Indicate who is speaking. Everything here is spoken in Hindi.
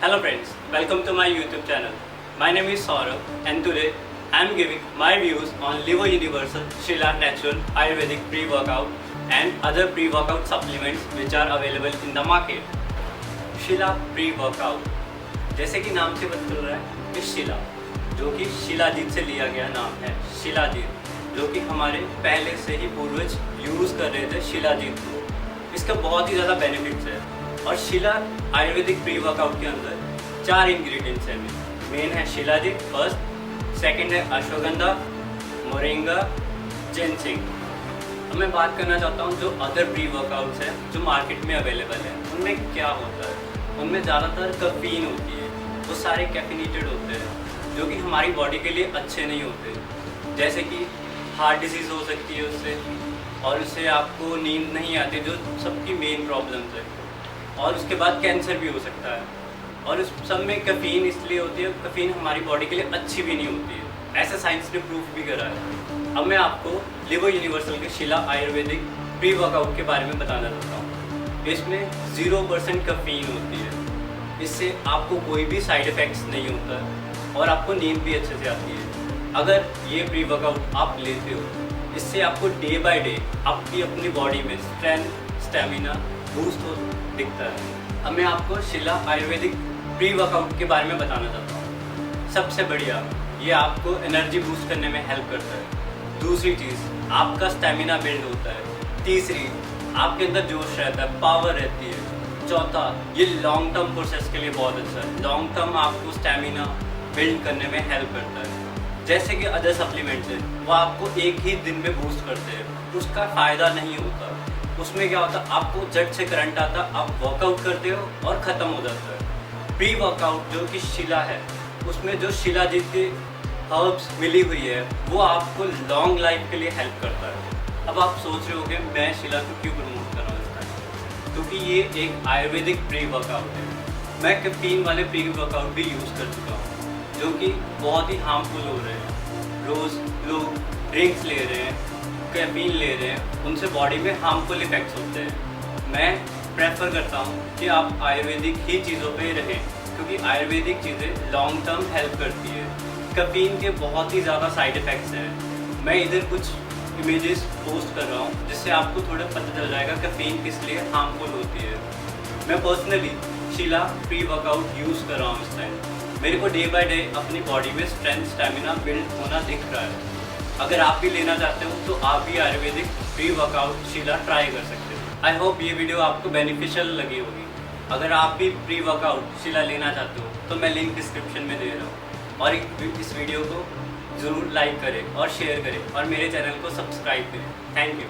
Speaker 1: Hello friends, welcome to my YouTube channel. My name is Saurabh and today I am giving my views on Livo Universal, Shila Natural Ayurvedic Pre-Workout and other pre-workout supplements which are available in the market. Shila Pre-Workout, जैसे कि नाम से पता चल रहा है कि शिला, जो कि शिलाजीत से लिया गया नाम है शिलाजीत, जो कि हमारे पहले से ही पूर्वज यूज़ कर रहे थे शिलाजीत को। इसका बहुत ही ज़्यादा बेनिफिट्स है और शिला आयुर्वेदिक प्री वर्कआउट के अंदर 4 इंग्रेडिएंट्स हैं। मेन है शिलाजीत फर्स्ट, सेकंड है अश्वगंधा, मोरिंगा, जिनसेंग। अब मैं बात करना चाहता हूँ जो अदर प्री वर्कआउट्स हैं जो मार्केट में अवेलेबल हैं, उनमें क्या होता है। उनमें ज़्यादातर कैफीन होती है, वो सारे कैफिनेटेड होते हैं जो कि हमारी बॉडी के लिए अच्छे नहीं होते। जैसे कि हार्ट डिजीज़ हो सकती है उससे, और उससे आपको नींद नहीं आती जो सबकी मेन प्रॉब्लम्स है, और उसके बाद कैंसर भी हो सकता है। और उस सब में कैफीन इसलिए होती है, कैफीन हमारी बॉडी के लिए अच्छी भी नहीं होती है, ऐसा साइंस ने प्रूफ भी करा है। अब मैं आपको लिवो यूनिवर्सल के शिला आयुर्वेदिक प्री वर्कआउट के बारे में बताना चाहता हूँ। इसमें 0% कैफीन होती है, इससे आपको कोई भी साइड इफ़ेक्ट्स नहीं होता है और आपको नींद भी अच्छे से आती है। अगर ये प्री वर्कआउट आप लेते हो, इससे आपको डे बाय डे आपकी अपनी बॉडी में स्ट्रेंथ, स्टेमिना बूस्ट हो दिखता है। अब मैं आपको शिला आयुर्वेदिक प्री वर्कआउट के बारे में बताना चाहता हूँ। सबसे बढ़िया, ये आपको एनर्जी बूस्ट करने में हेल्प करता है। दूसरी चीज़, आपका स्टेमिना बिल्ड होता है। तीसरी, आपके अंदर जोश रहता है, पावर रहती है। चौथा, ये लॉन्ग टर्म प्रोसेस के लिए बहुत अच्छा है। लॉन्ग टर्म आपको स्टेमिना बिल्ड करने में हेल्प करता है। जैसे कि अदर सप्लीमेंट्स हैं, वो आपको एक ही दिन में बूस्ट करते हैं, उसका फ़ायदा नहीं होता। उसमें क्या होता है, आपको झट से करंट आता, आप वर्कआउट करते हो और ख़त्म हो जाता है। प्री वर्कआउट जो कि शिला है, उसमें जो शिलाजीत के हर्ब्स मिली हुई है, वो आपको लॉन्ग लाइफ के लिए हेल्प करता है। अब आप सोच रहे होगे मैं शिला को क्यों प्रमोट कर रहा हूँ इस टाइम, क्योंकि ये एक आयुर्वेदिक प्री वर्कआउट है। मैं कैफीन वाले प्री वर्कआउट भी यूज़ कर चुका हूँ जो कि बहुत ही हार्मफुल हो रहे हैं। रोज़ लोग ड्रिंक्स ले रहे हैं, कैफीन ले रहे हैं, उनसे बॉडी में हार्मफुल इफ़ेक्ट्स होते हैं। मैं प्रेफर करता हूँ कि आप आयुर्वेदिक ही चीज़ों पे रहें, क्योंकि आयुर्वेदिक चीज़ें लॉन्ग टर्म हेल्प करती है। कैफीन के बहुत ही ज़्यादा साइड इफ़ेक्ट्स हैं। मैं इधर कुछ इमेजेस पोस्ट कर रहा हूँ जिससे आपको थोड़ा पता चल जाएगा कैफीन किस लिए हार्मफुल होती है। मैं पर्सनली शिला प्री वर्कआउट यूज़ कर रहा हूँ इस टाइम। मेरे को डे बाय डे अपनी बॉडी में स्ट्रेंथ, स्टेमिना बिल्ड होना दिख रहा है। अगर आप भी लेना चाहते हो तो आप भी आयुर्वेदिक प्री वर्कआउट शिला ट्राई कर सकते हो। आई होप ये वीडियो आपको बेनिफिशियल लगी होगी। अगर आप भी प्री वर्कआउट शिला लेना चाहते हो तो मैं लिंक डिस्क्रिप्शन में दे रहा हूँ, और इस वीडियो को ज़रूर लाइक करें और शेयर करें और मेरे चैनल को सब्सक्राइब करें। Thank you.